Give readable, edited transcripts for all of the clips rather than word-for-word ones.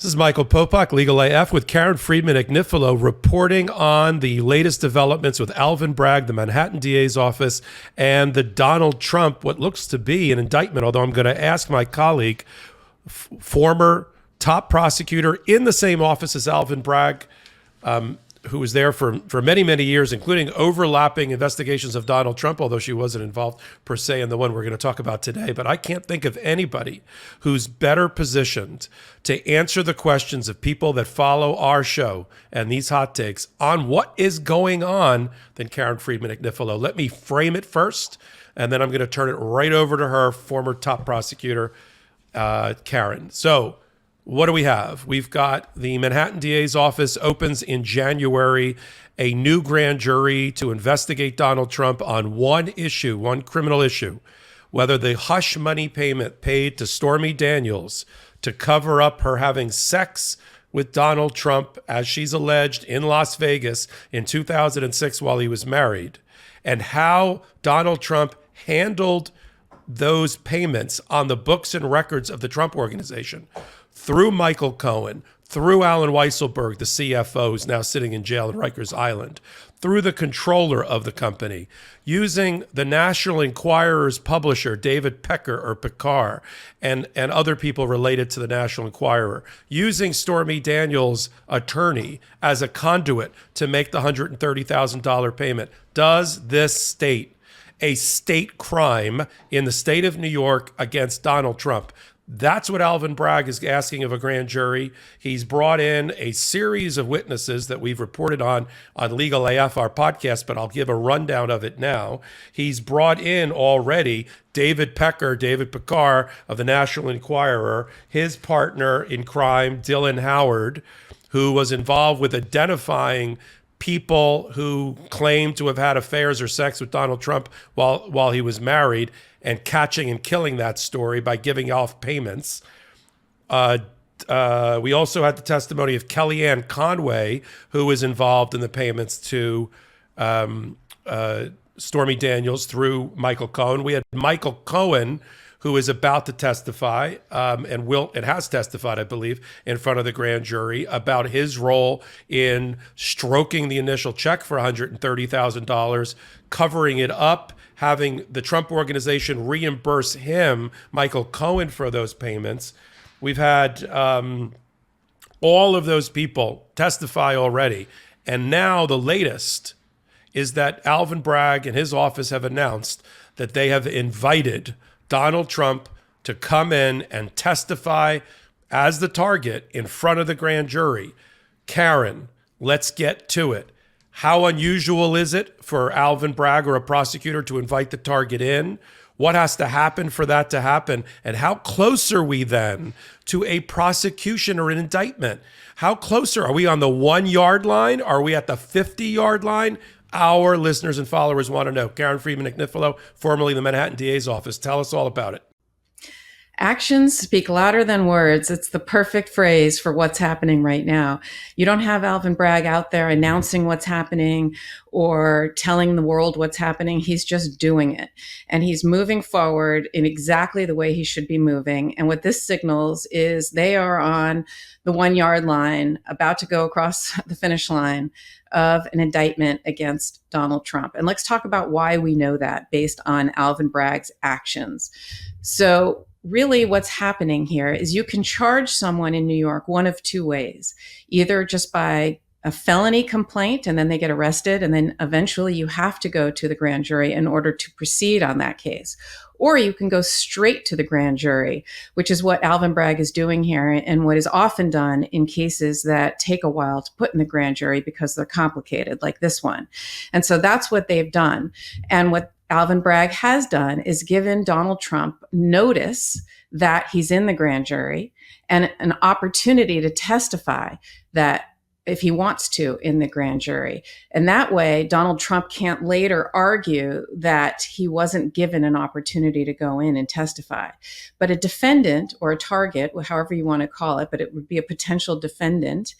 This is Michael Popok, LegalAF, with Karen Friedman Agnifilo, reporting on the latest developments with Alvin Bragg, the Manhattan DA's office, and the Donald Trump, what looks to be an indictment, although I'm going to ask my colleague, former top prosecutor in the same office as Alvin Bragg, who was there for many, many years, including overlapping investigations of Donald Trump, although she wasn't involved per se in the one we're going to talk about today. But I can't think of anybody who's better positioned to answer the questions of people that follow our show and these hot takes on what is going on than Karen Friedman Agnifilo. Let me frame it first, and then I'm going to turn it right over to her, former top prosecutor, Karen. So, what do we have? We've got the Manhattan DA's office opens in January a new grand jury to investigate Donald Trump on one issue, one criminal issue, whether the hush money payment paid to Stormy Daniels to cover up her having sex with Donald Trump, as she's alleged, in Las Vegas in 2006 while he was married, and how Donald Trump handled those payments on the books and records of the Trump Organization, through Michael Cohen, through Alan Weisselberg, the CFO, who's now sitting in jail at Rikers Island, through the controller of the company, using the National Enquirer's publisher, David Pecker or Picard, and other people related to the National Enquirer, using Stormy Daniels' attorney as a conduit to make the $130,000 payment. Does this state a state crime in the state of New York against Donald Trump? That's what Alvin Bragg is asking of a grand jury. He's brought in a series of witnesses that we've reported on LegalAF, our podcast, but I'll give a rundown of it now. He's brought in already David Picard of the National Enquirer, his partner in crime, Dylan Howard, who was involved with identifying people who claimed to have had affairs or sex with Donald Trump while he was married, and catching and killing that story by giving off payments. We also had the testimony of Kellyanne Conway, who was involved in the payments to Stormy Daniels through Michael Cohen. We had Michael Cohen, who is about to testify, and has testified, I believe, in front of the grand jury about his role in stroking the initial check for $130,000, covering it up, having the Trump Organization reimburse him, Michael Cohen, for those payments. We've had all of those people testify already. And now the latest is that Alvin Bragg and his office have announced that they have invited Donald Trump to come in and testify as the target in front of the grand jury. Karen, let's get to it. How unusual is it for Alvin Bragg or a prosecutor to invite the target in? What has to happen for that to happen? And how close are we then to a prosecution or an indictment? How close are we on the 1 yard line? Are we at the 50-yard line? Our listeners and followers want to know. Karen Friedman Agnifilo, formerly the Manhattan DA's office. Tell us all about it. Actions speak louder than words. It's the perfect phrase for what's happening right now. You don't have Alvin Bragg out there announcing what's happening or telling the world what's happening. He's just doing it. And he's moving forward in exactly the way he should be moving. And what this signals is they are on the 1 yard line, about to go across the finish line of an indictment against Donald Trump. And let's talk about why we know that based on Alvin Bragg's actions. So really what's happening here is you can charge someone in New York one of two ways, either just by a felony complaint and then they get arrested, and then eventually you have to go to the grand jury in order to proceed on that case. Or you can go straight to the grand jury, which is what Alvin Bragg is doing here and what is often done in cases that take a while to put in the grand jury because they're complicated, like this one. And so that's what they've done. And what Alvin Bragg has done is given Donald Trump notice that he's in the grand jury and an opportunity to testify that if he wants to in the grand jury. And that way, Donald Trump can't later argue that he wasn't given an opportunity to go in and testify. But a defendant or a target, however you want to call it, but it would be a potential defendant,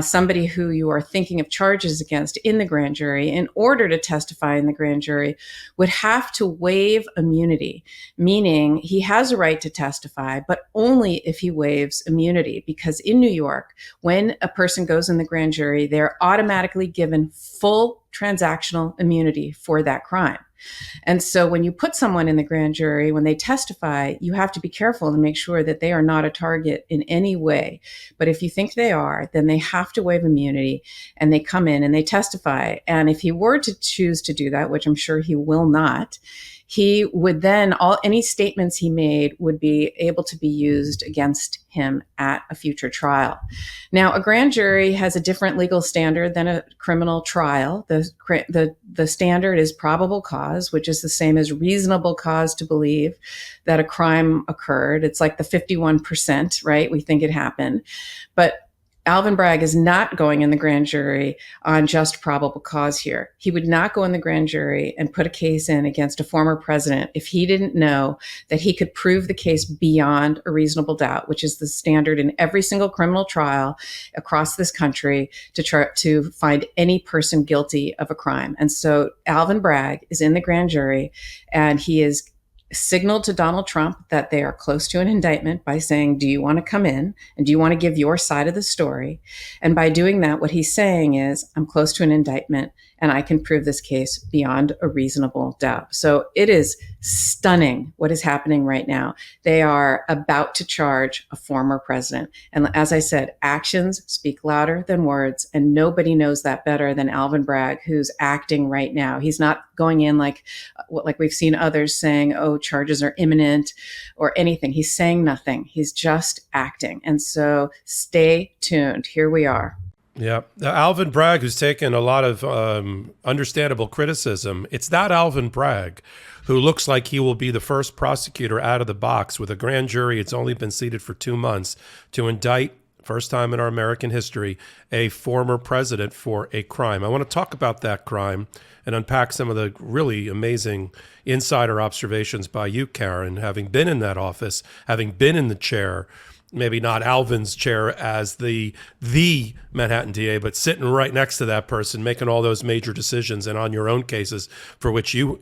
somebody who you are thinking of charges against in the grand jury, in order to testify in the grand jury, would have to waive immunity, meaning he has a right to testify, but only if he waives immunity. Because in New York, when a person goes in the grand jury, they're automatically given full transactional immunity for that crime. And so when you put someone in the grand jury, when they testify, you have to be careful to make sure that they are not a target in any way. But if you think they are, then they have to waive immunity and they come in and they testify. And if he were to choose to do that, which I'm sure he will not, he would then, any statements he made would be able to be used against him at a future trial. Now, a grand jury has a different legal standard than a criminal trial. The standard is probable cause, which is the same as reasonable cause to believe that a crime occurred. It's like the 51%, right? We think it happened. But Alvin Bragg is not going in the grand jury on just probable cause here. He would not go in the grand jury and put a case in against a former president if he didn't know that he could prove the case beyond a reasonable doubt, which is the standard in every single criminal trial across this country to try to find any person guilty of a crime. And so Alvin Bragg is in the grand jury, and he is signaled to Donald Trump that they are close to an indictment by saying, do you want to come in and do you want to give your side of the story? And by doing that, what he's saying is, I'm close to an indictment and I can prove this case beyond a reasonable doubt. So it is stunning what is happening right now. They are about to charge a former president. And as I said, actions speak louder than words, and nobody knows that better than Alvin Bragg, who's acting right now. He's not going in like we've seen others saying, oh, charges are imminent or anything. He's saying nothing. He's just acting. And so stay tuned. Here we are. Yeah. Alvin Bragg, who's taken a lot of understandable criticism, it's that Alvin Bragg who looks like he will be the first prosecutor out of the box with a grand jury. It's only been seated for 2 months to indict, first time in our American history, a former president for a crime. I want to talk about that crime and unpack some of the really amazing insider observations by you, Karen, having been in that office, having been in the chair, maybe not Alvin's chair as the Manhattan DA, but sitting right next to that person, making all those major decisions, and on your own cases for which you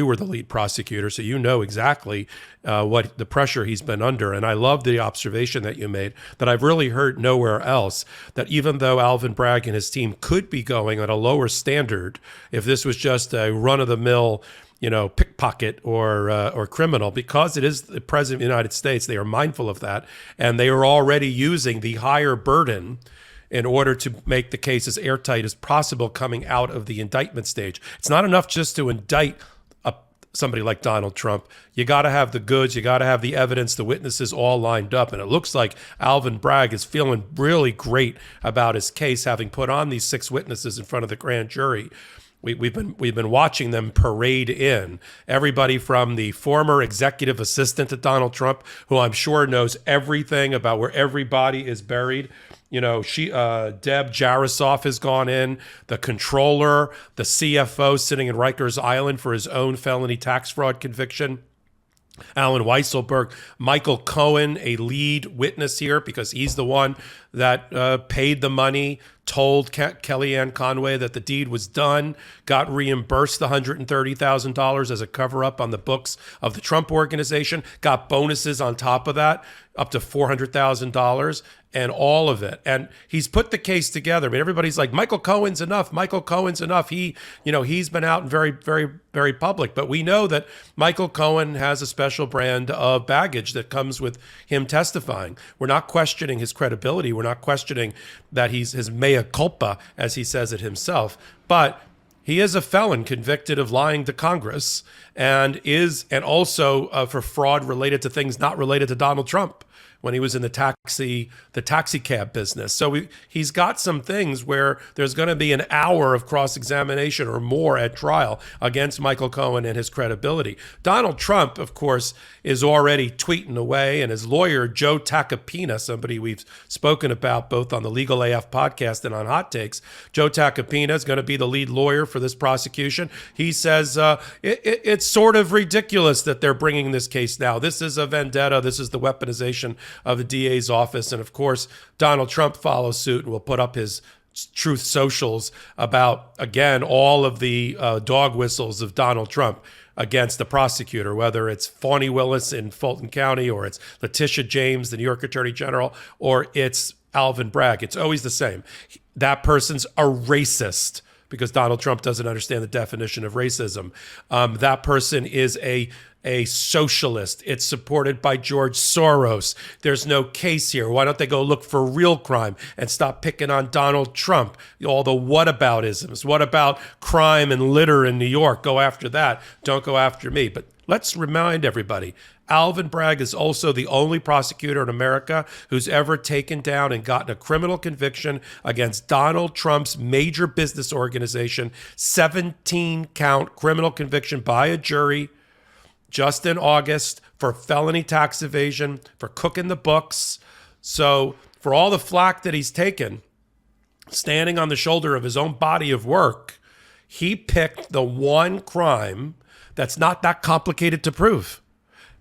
were the lead prosecutor, so you know exactly what the pressure he's been under. And I love the observation that you made that I've really heard nowhere else, that even though Alvin Bragg and his team could be going at a lower standard if this was just a run-of-the-mill pickpocket or criminal, because it is the president of the United States, they are mindful of that, and they are already using the higher burden in order to make the case as airtight as possible coming out of the indictment stage. It's not enough just to indict somebody like Donald Trump. You got to have the goods, you got to have the evidence, the witnesses all lined up, and it looks like Alvin Bragg is feeling really great about his case, having put on these 6 witnesses in front of the grand jury. We've been watching them parade in. Everybody from the former executive assistant to Donald Trump, who I'm sure knows everything about where everybody is buried. Deb Jarasoff has gone in, the controller, the CFO sitting in Rikers Island for his own felony tax fraud conviction. Alan Weisselberg, Michael Cohen, a lead witness here because he's the one that paid the money, told Kellyanne Conway that the deed was done, got reimbursed the $130,000 as a cover-up on the books of the Trump Organization, got bonuses on top of that, up to $400,000, and all of it. And he's put the case together. I mean, everybody's like, Michael Cohen's enough. Michael Cohen's enough. He's been out and very, very, very public. But we know that Michael Cohen has a special brand of baggage that comes with him testifying. We're not questioning his credibility. We're not questioning that he's his mea culpa, as he says it himself. But he is a felon convicted of lying to Congress and also for fraud related to things not related to Donald Trump when he was in the taxi cab business. So he's got some things where there's going to be an hour of cross-examination or more at trial against Michael Cohen and his credibility. Donald Trump, of course, is already tweeting away, and his lawyer, Joe Tacopina, somebody we've spoken about both on the LegalAF podcast and on Hot Takes, Joe Tacopina is going to be the lead lawyer for this prosecution. He says it's sort of ridiculous that they're bringing this case now. This is a vendetta. This is the weaponization of the DA's office. And of course, Donald Trump follows suit and will put up his truth socials about, again, all of the dog whistles of Donald Trump against the prosecutor, whether it's Fawny Willis in Fulton County, or it's Letitia James, the New York Attorney General, or it's Alvin Bragg. It's always the same. That person's a racist because Donald Trump doesn't understand the definition of racism. That person is a socialist. It's supported by George Soros. There's no case here. Why don't they go look for real crime and stop picking on Donald Trump? All the whataboutisms. What about crime and litter in New York? Go after that. Don't go after me. But let's remind everybody, Alvin Bragg is also the only prosecutor in America who's ever taken down and gotten a criminal conviction against Donald Trump's major business organization, 17-count criminal conviction by a jury just in August for felony tax evasion, for cooking the books. So for all the flack that he's taken, standing on the shoulder of his own body of work, he picked the one crime that's not that complicated to prove.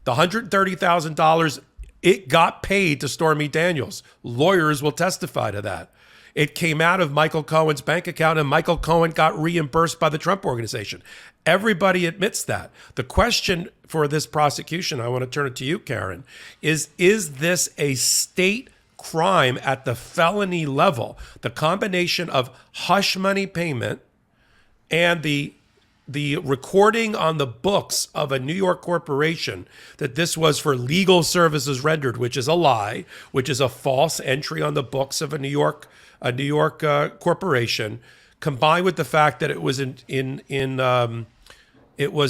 The $130,000, it got paid to Stormy Daniels. Lawyers will testify to that. It came out of Michael Cohen's bank account, and Michael Cohen got reimbursed by the Trump Organization. Everybody admits that. The question for this prosecution, I want to turn it to you, Karen, is this a state crime at the felony level? The combination of hush money payment and the recording on the books of a New York corporation that this was for legal services rendered, which is a lie, which is a false entry on the books of a New York corporation, combined with the fact that it was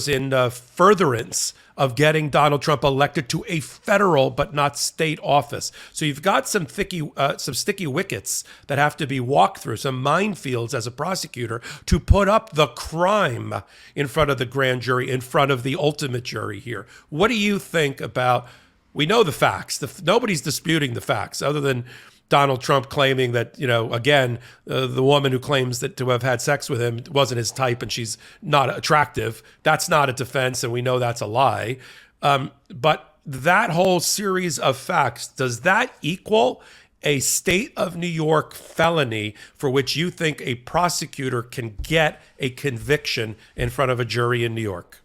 in furtherance of getting Donald Trump elected to a federal but not state office. So you've got some sticky wickets that have to be walked through, some minefields as a prosecutor to put up the crime in front of the grand jury, in front of the ultimate jury here. What do you think about? We know the facts. Nobody's disputing the facts, other than Donald Trump claiming that, again, the woman who claims that to have had sex with him wasn't his type and she's not attractive. That's not a defense, and we know that's a lie. But that whole series of facts, does that equal a state of New York felony for which you think a prosecutor can get a conviction in front of a jury in New York?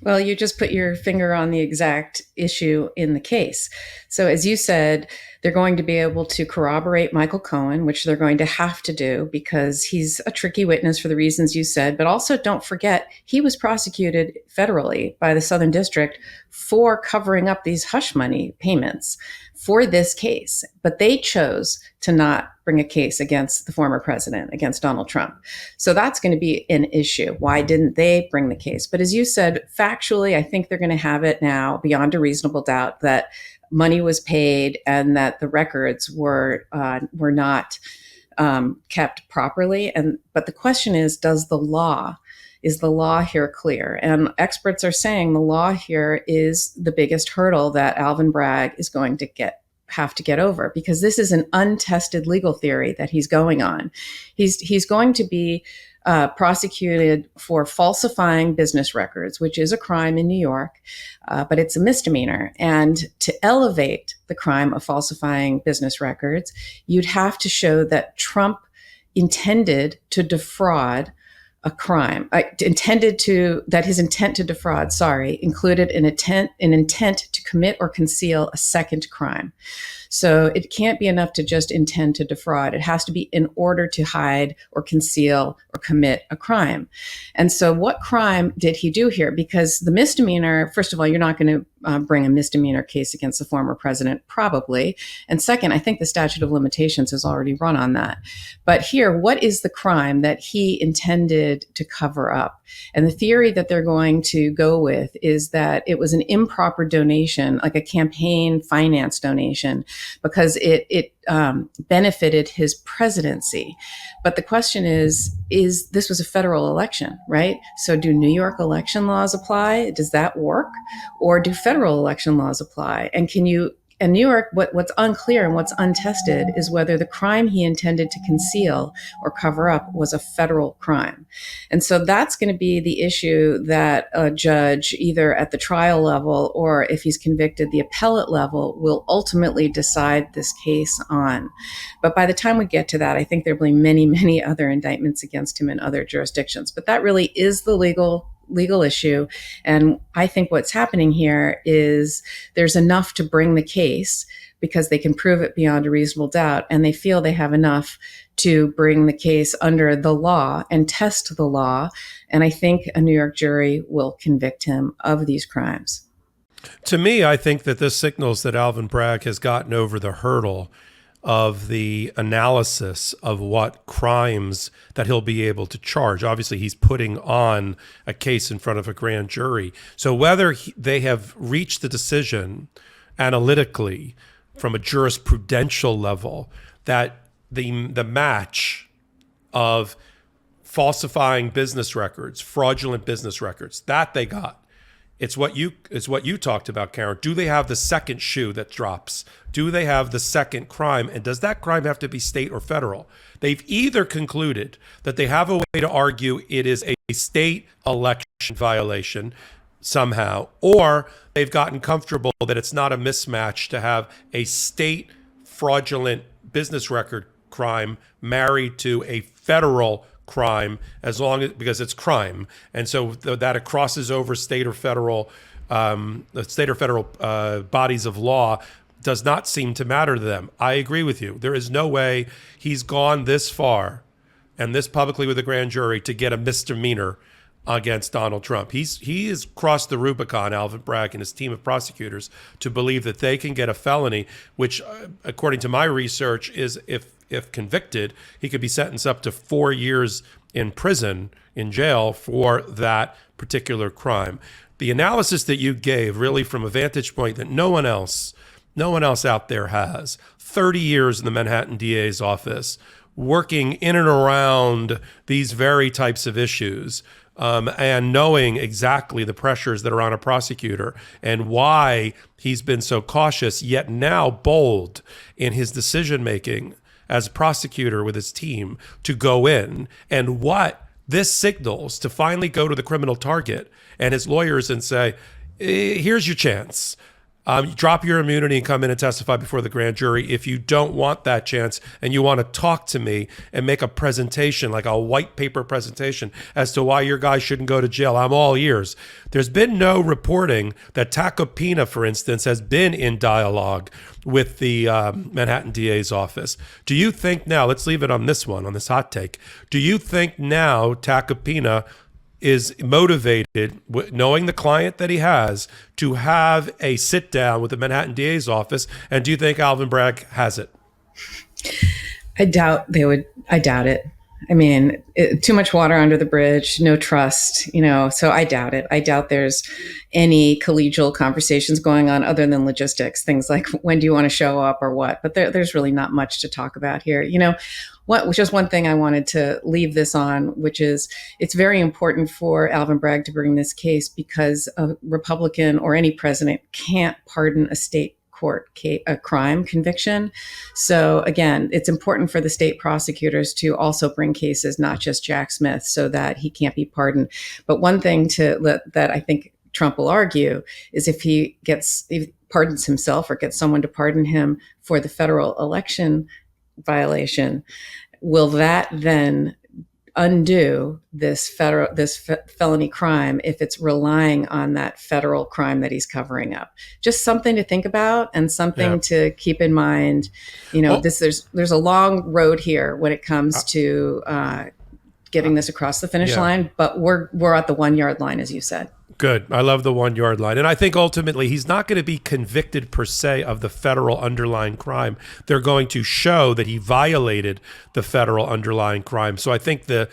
Well, you just put your finger on the exact issue in the case. So as you said, they're going to be able to corroborate Michael Cohen, which they're going to have to do because he's a tricky witness for the reasons you said. But also don't forget, he was prosecuted federally by the Southern District for covering up these hush money payments for this case. But they chose to not bring a case against the former president, against Donald Trump. So that's going to be an issue. Why didn't they bring the case? But as you said, factually, I think they're going to have it now beyond a reasonable doubt that money was paid and that the records were not kept properly. But the question is the law here clear? And experts are saying the law here is the biggest hurdle that Alvin Bragg is going to have to get over, because this is an untested legal theory that he's going on. He's going to be prosecuted for falsifying business records, which is a crime in New York, but it's a misdemeanor. And to elevate the crime of falsifying business records, you'd have to show that Trump intended to defraud a crime, that his intent to defraud, included an intent to commit or conceal a second crime. So it can't be enough to just intend to defraud. It has to be in order to hide or conceal or commit a crime. And so what crime did he do here? Because the misdemeanor, first of all, you're not going to bring a misdemeanor case against the former president, probably. And second, I think the statute of limitations has already run on that. But here, what is the crime that he intended to cover up? And the theory that they're going to go with is that it was an improper donation, like a campaign finance donation, because it benefited his presidency. But the question is this was a federal election, right? So do New York election laws apply? Does that work? Or do federal election laws apply? And can you in New York, what's unclear and what's untested is whether the crime he intended to conceal or cover up was a federal crime. And so that's going to be the issue that a judge, either at the trial level or if he's convicted, the appellate level, will ultimately decide this case on. But by the time we get to that, I think there'll be many, many other indictments against him in other jurisdictions. But that really is the legal issue. And I think what's happening here is there's enough to bring the case because they can prove it beyond a reasonable doubt. And they feel they have enough to bring the case under the law and test the law. And I think a New York jury will convict him of these crimes. To me, I think that this signals that Alvin Bragg has gotten over the hurdle of the analysis of what crimes that he'll be able to charge. Obviously, he's putting on a case in front of a grand jury. So whether they have reached the decision analytically from a jurisprudential level that the match of falsifying business records, fraudulent business records, that they got. It's what you talked about, Karen. Do they have the second shoe that drops? Do they have the second crime? And does that crime have to be state or federal? They've either concluded that they have a way to argue it is a state election violation somehow, or they've gotten comfortable that it's not a mismatch to have a state fraudulent business record crime married to a federal crime, as long as, because it's crime, and so that it crosses over state or federal bodies of law does not seem to matter to them. I agree with you. There is no way he's gone this far and this publicly with a grand jury to get a misdemeanor against Donald Trump. He has crossed the Rubicon, Alvin Bragg and his team of prosecutors, to believe that they can get a felony, which, according to my research, is if convicted, he could be sentenced up to 4 years in prison, in jail, for that particular crime. The analysis that you gave, really from a vantage point that no one else out there has. 30 years in the Manhattan DA's office, working in and around these very types of issues, and knowing exactly the pressures that are on a prosecutor and why he's been so cautious, yet now bold in his decision-making as prosecutor with his team to go in, and what this signals to finally go to the criminal target and his lawyers and say, here's your chance. Drop your immunity and come in and testify before the grand jury. If you don't want that chance and you want to talk to me and make a presentation, like a white paper presentation, as to why your guy shouldn't go to jail, I'm all ears. There's been no reporting that Tacopina, for instance, has been in dialogue with the Manhattan DA's office. Do you think now, let's leave it on this one, on this hot take, do you think now Tacopina is motivated, knowing the client that he has, to have a sit down with the Manhattan DA's office? And do you think Alvin Bragg has it? I doubt it. I mean, too much water under the bridge, no trust, so I doubt it. I doubt there's any collegial conversations going on other than logistics, things like when do you want to show up or what, but there's really not much to talk about here. Which is one thing I wanted to leave this on, which is it's very important for Alvin Bragg to bring this case because a Republican or any president can't pardon a state court a crime conviction. So again, it's important for the state prosecutors to also bring cases, not just Jack Smith, so that he can't be pardoned. But one thing that I think Trump will argue is if he pardons himself or gets someone to pardon him for the federal election violation, will that then undo this felony crime if it's relying on that federal crime that he's covering up? Just something to think about and something to keep in mind. There's a long road here when it comes to getting this across the finish line, but we're at the 1 yard line, as you said. Good. I love the 1 yard line. And I think ultimately he's not going to be convicted per se of the federal underlying crime. They're going to show that he violated the federal underlying crime. So I think the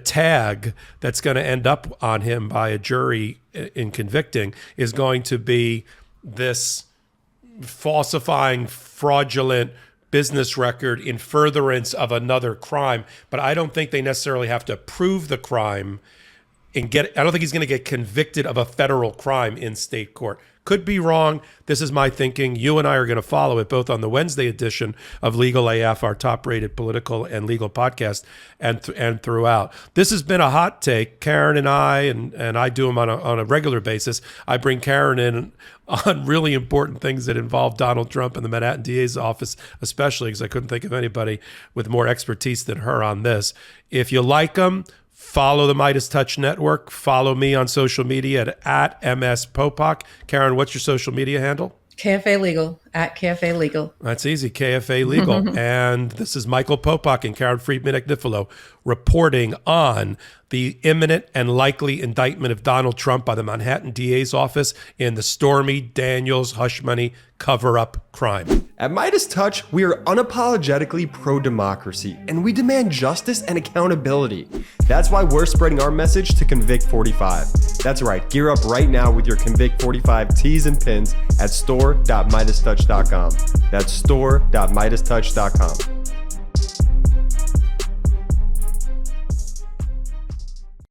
tag that's going to end up on him by a jury in convicting is going to be this falsifying fraudulent business record in furtherance of another crime. But I don't think they necessarily have to prove the crime I don't think he's going to get convicted of a federal crime in state court. Could be wrong. This is my thinking. You and I are going to follow it both on the Wednesday edition of Legal AF, our top-rated political and legal podcast, and throughout. This has been a hot take. Karen and I do them on a regular basis. I bring Karen in on really important things that involve Donald Trump and the Manhattan DA's office, especially because I couldn't think of anybody with more expertise than her on this. If you like them, follow the MeidasTouch Network. Follow me on social media at MS Popok. Karen, what's your social media handle? KFA Legal, at KFA Legal. That's easy, KFA Legal. And this is Michael Popok and Karen Friedman Agnifilo reporting on the imminent and likely indictment of Donald Trump by the Manhattan DA's office in the Stormy Daniels hush money cover-up crime. At MeidasTouch, we are unapologetically pro-democracy, and we demand justice and accountability. That's why we're spreading our message to Convict 45. That's right, gear up right now with your Convict 45 tees and pins at store.meidastouch.com. That's store.meidastouch.com.